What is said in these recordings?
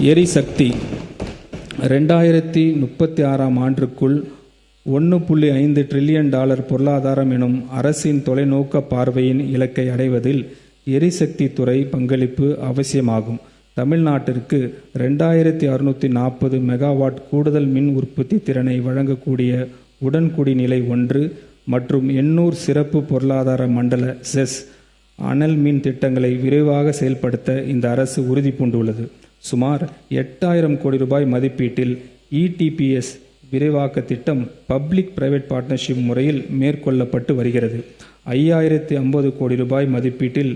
எரிசக்தி 2036ஆம் ஆண்டுக்குள் $1.5 டிரில்லியன் பொருளாதாரம் எனும் அரசின் தொலைநோக்க பார்வையின் இலக்கை அடைவதில் எரிசக்தி துறை பங்களிப்பு அவசியமாகும். தமிழ்நாட்டிற்கு 2640 மெகாவாட் கூடுதல் மின் உற்பத்தி திறனை வழங்கக்கூடிய உடன்குடிநிலை 1 மற்றும் 800 சிறப்பு பொருளாதார மண்டல செஸ் அனல் மின் திட்டங்களை விரைவாக செயல்படுத்த இந்த அரசு உறுதி பூண்டுள்ளது. சுமார் 8000 கோடி ரூபாய் மதிப்பீட்டில் இடிபிஎஸ் விரைவாக்க திட்டம் பப்ளிக் பிரைவேட் பார்ட்னர்ஷிப் முறையில் மேற்கொள்ளப்பட்டு வருகிறது. 5050 கோடி ரூபாய் மதிப்பீட்டில்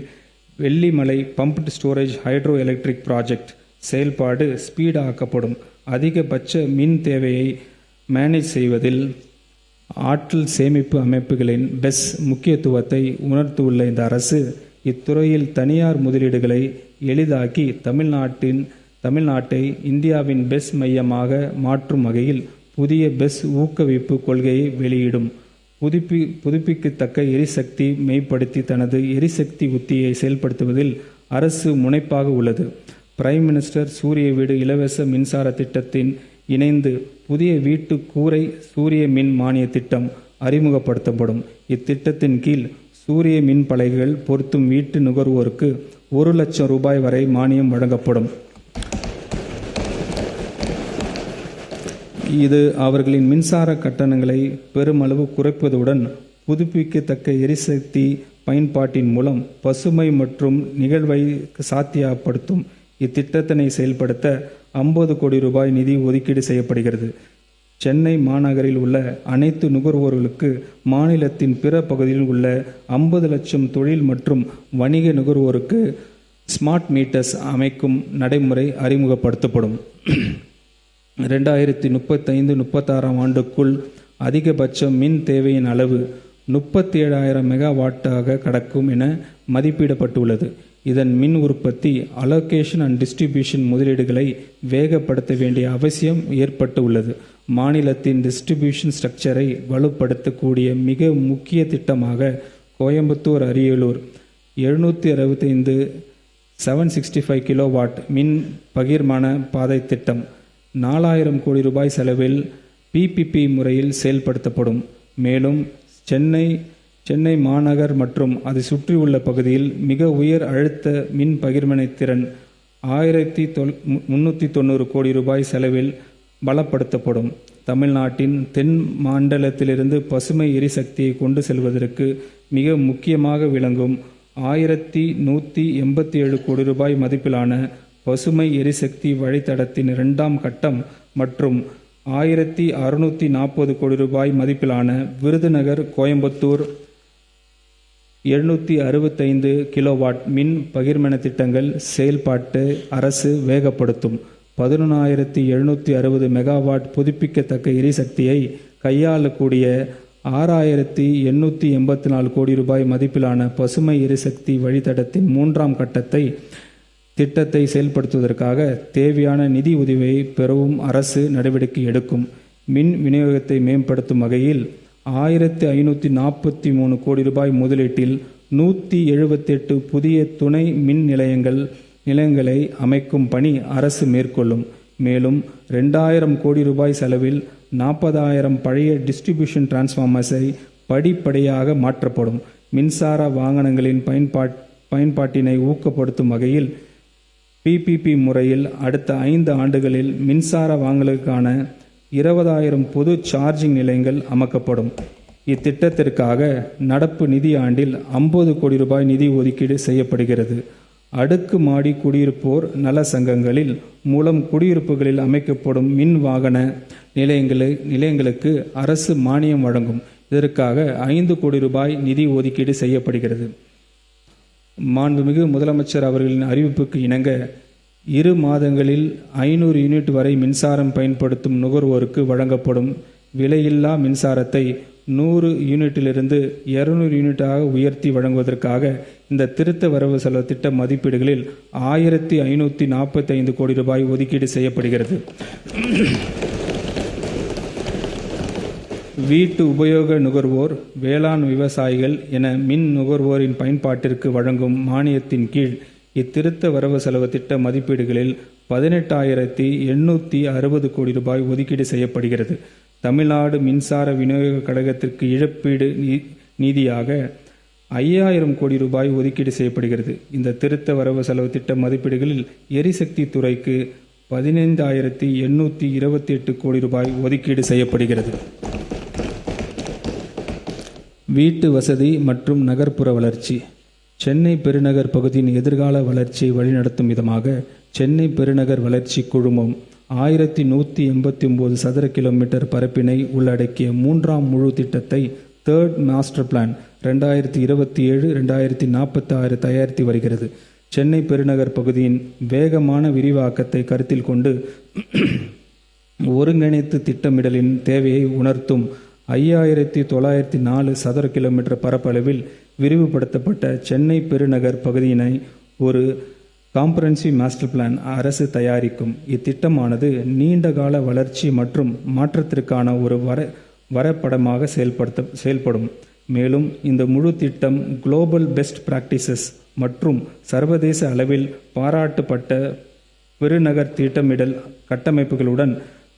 Vellimalai pumped storage hydro electric project செயல்பாடு ஸ்பீட் ஆக்கப்படும். அதிகபட்ச மின் தேவையை மேனேஜ் செய்வதில் ஆற்றல் சேமிப்பு அமைப்புகளின் பெஸ் முக்கியத்துவத்தை உணர்த்தியுள்ள இந்த அரசு இத்துறையில் தனியார் முதலீடுகளை எளிதாக்கி தமிழ்நாட்டை இந்தியாவின் பெஸ் மையமாக மாற்றும் வகையில் புதிய பெஸ் ஊக்குவிப்பு கொள்கையை வெளியிடும். புதுப்பிக்கத்தக்க எரிசக்தி மேம்படுத்தி தனது எரிசக்தி உத்தியை செயல்படுத்துவதில் அரசு முனைப்பாக உள்ளது. பிரைம் மினிஸ்டர் சூரிய வீடு இலவச மின்சார திட்டத்தின் இணைந்து புதிய வீட்டு கூரை சூரிய மின் மானிய திட்டம் அறிமுகப்படுத்தப்படும். இத்திட்டத்தின் கீழ் சூரிய மின் பலகைகள் பொருத்தும் வீட்டு நுகர்வோருக்கு 1 லட்சம் ரூபாய் வரை மானியம் வழங்கப்படும். இது அவர்களின் மின்சார கட்டணங்களை பெருமளவு குறைப்பதுடன் புதுப்பிக்கத்தக்க எரிசக்தி பயன்பாட்டின் மூலம் பசுமை மற்றும் நிகழ்வை சாத்தியப்படுத்தும். இத்திட்டத்தினை செயல்படுத்த 50 கோடி ரூபாய் நிதி ஒதுக்கீடு செய்யப்படுகிறது. சென்னை மாநகரில் உள்ள அனைத்து நுகர்வோர்களுக்கு மாநிலத்தின் பிற பகுதியில் உள்ள 50 லட்சம் தொழில் மற்றும் வணிக நுகர்வோருக்கு ஸ்மார்ட் மீட்டர்ஸ் அமைக்கும் நடைமுறை அறிமுகப்படுத்தப்படும். 2035-36ஆம் ஆண்டுக்குள் அதிகபட்ச மின் தேவையின் அளவு 37,000 மெகாவாட்டாக கடக்கும் என மதிப்பிடப்பட்டுள்ளது. இதன் மின் உற்பத்தி அலோகேஷன் அண்ட் டிஸ்ட்ரிபியூஷன் முதலீடுகளை வேகப்படுத்த வேண்டிய அவசியம் ஏற்பட்டு உள்ளது. மாநிலத்தின் டிஸ்ட்ரிபியூஷன் ஸ்ட்ரக்சரை வலுப்படுத்தக்கூடிய மிக முக்கிய திட்டமாக கோயம்புத்தூர் அரியலூர் 765 765 கிலோவாட் மின் பகிர்மான பாதை திட்டம் 4000 கோடி ரூபாய் செலவில் PPP முறையில் செயல்படுத்தப்படும். மேலும் சென்னை மாநகர் மற்றும் அதை சுற்றியுள்ள பகுதியில் மிக உயர் அழுத்த மின் பகிர்மனை திறன் 1390 கோடி ரூபாய் செலவில் பலப்படுத்தப்படும். தமிழ்நாட்டின் தென் மண்டலத்திலிருந்து பசுமை எரிசக்தியை கொண்டு செல்வதற்கு மிக முக்கியமாக விளங்கும் 1187 கோடி ரூபாய் மதிப்பிலான பசுமை எரிசக்தி வழித்தடத்தின் 2ஆம் கட்டம் மற்றும் 1640 கோடி ரூபாய் மதிப்பிலான விருதுநகர் கோயம்புத்தூர் 765 கிலோவாட் மின் பகிர்மான திட்டங்கள் செயல்பாட்டு அரசு வேகப்படுத்தும். 11,760 மெகாவாட் புதுப்பிக்கத்தக்க எரிசக்தியை கையாளக்கூடிய 6,884 கோடி ரூபாய் மதிப்பிலான பசுமை எரிசக்தி வழித்தடத்தின் 3ஆம் திட்டத்தை செயல்படுத்துவதற்காக தேவையான நிதி உதவியை பெறவும் அரசு நடவடிக்கை எடுக்கும். மின் விநியோகத்தை மேம்படுத்தும் வகையில் 1543 கோடி ரூபாய் முதலீட்டில் 178 புதிய துணை மின் நிலையங்களை அமைக்கும் பணி அரசு மேற்கொள்ளும். மேலும் 2000 கோடி ரூபாய் செலவில் 40,000 பழைய டிஸ்ட்ரிபியூஷன் டிரான்ஸ்ஃபார்மர்ஸை படிப்படியாக மாற்றப்படும். மின்சார வாகனங்களின் பயன்பாட்டினை ஊக்கப்படுத்தும் வகையில் PPP முறையில் அடுத்த 5 ஆண்டுகளில் மின்சார வாகனங்களுக்கான 20,000 பொது சார்ஜிங் நிலையங்கள் அமைக்கப்படும். இத்திட்டத்திற்காக நடப்பு நிதி ஆண்டில் 50 கோடி ரூபாய் நிதி ஒதுக்கீடு செய்யப்படுகிறது. அடுக்கு மாடி குடியிருப்போர் நல சங்கங்களில் மூலம் குடியிருப்புகளில் அமைக்கப்படும் மின் வாகன நிலையங்களுக்கு அரசு மானியம் வழங்கும். இதற்காக 5 கோடி ரூபாய் நிதி ஒதுக்கீடு செய்யப்படுகிறது. மாண்புமிகு முதலமைச்சர் அவர்களின் அறிவிப்புக்கு இணங்க 2 மாதங்களில் 500 யூனிட் வரை மின்சாரம் பயன்படுத்தும் நுகர்வோருக்கு வழங்கப்படும் விலையில்லா மின்சாரத்தை 100 யூனிட்டிலிருந்து 200 யூனிட்டாக உயர்த்தி வழங்குவதற்காக இந்த திருத்த வரவு செலவு திட்ட மதிப்பீடுகளில் 1545 கோடி ரூபாய் ஒதுக்கீடு செய்யப்படுகிறது. வீட்டு உபயோக நுகர்வோர், வேளாண் விவசாயிகள் என மின் நுகர்வோரின் பயன்பாட்டிற்கு வழங்கும் மானியத்தின் கீழ் இத்திருத்த வரவு செலவு திட்ட மதிப்பீடுகளில் 18,860 கோடி ரூபாய் ஒதுக்கீடு செய்யப்படுகிறது. தமிழ்நாடு மின்சார விநியோக கழகத்திற்கு இழப்பீடு நிதியாக 5,000 கோடி ரூபாய் ஒதுக்கீடு செய்யப்படுகிறது. இந்த திருத்த வரவு செலவு திட்ட மதிப்பீடுகளில் எரிசக்தி துறைக்கு 15,828 கோடி ரூபாய் ஒதுக்கீடு செய்யப்படுகிறது. வீட்டு வசதி மற்றும் நகர்ப்புற வளர்ச்சி. சென்னை பெருநகர் பகுதியின் எதிர்கால வளர்ச்சியை வழிநடத்தும் விதமாக சென்னை பெருநகர் வளர்ச்சி குழுமம் 1189 சதுர கிலோமீட்டர் பரப்பினை உள்ளடக்கிய 3ஆம் முழு திட்டத்தை தேர்ட் மாஸ்டர் பிளான் 2027-2046 தயாரித்து வருகிறது. சென்னை பெருநகர் பகுதியின் வேகமான விரிவாக்கத்தை கருத்தில் கொண்டு ஒருங்கிணைத்து திட்டமிடலின் தேவையை உணர்த்தும் 5,904 சதுர கிலோமீட்டர் பரப்பளவில் விரிவுபடுத்தப்பட்ட சென்னை பெருநகர் பகுதியினை ஒரு காம்ப்ரஹென்சிவ் மாஸ்டர் பிளான் அரசு தயாரிக்கும். இத்திட்டமானது நீண்டகால வளர்ச்சி மற்றும் மாற்றத்திற்கான ஒரு வரைபடமாக செயல்படும். மேலும் இந்த முழு திட்டம் குளோபல் பெஸ்ட் பிராக்டிசஸ் மற்றும் சர்வதேச அளவில் பாராட்டப்பட்ட பெருநகர் திட்டமிடல் கட்டமைப்புகளுடன்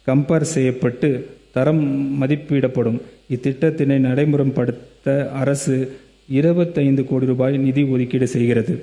கம்பேர் செய்யப்பட்டு தரம் மதிப்பிடப்படும். இத்திட்டத்தினை நடைமுறைப்படுத்த அரசு 25 கோடி ரூபாய் நிதி ஒதுக்கீடு செய்கிறது.